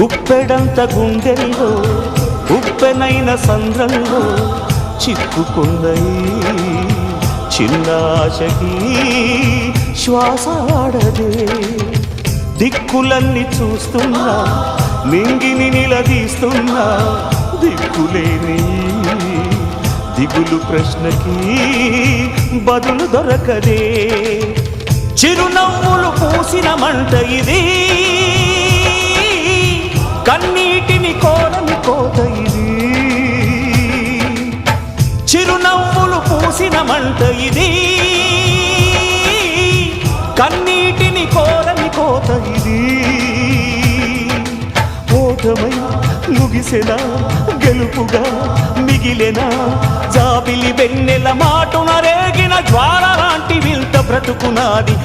గుప్పెడంత గుండెల్లో ఉప్పెనైన సంద్రంలో చిక్కుకున్నయి చిన్న ఆశకి శ్వాస ఆడదే దిక్కులన్నీ చూస్తున్నా నింగిని నిలదీస్తున్నా దిక్కులేని దిగులు ప్రశ్నకి బదులు దొరకదే చిరునవ్వులు పూసిన మంట ఇది కన్నీటిని కోరని కోత ఇది చిరునవ్వులు పూసిన మంట ఇది కన్నీటిని కోరని కోత ఇది ఓటమై ముగిసెనా గెలుపుగా మిగిలెనా జాబిలి వెన్నెల మాటున రేగిన జ్వాల లాంటి వింత బ్రతుకునాది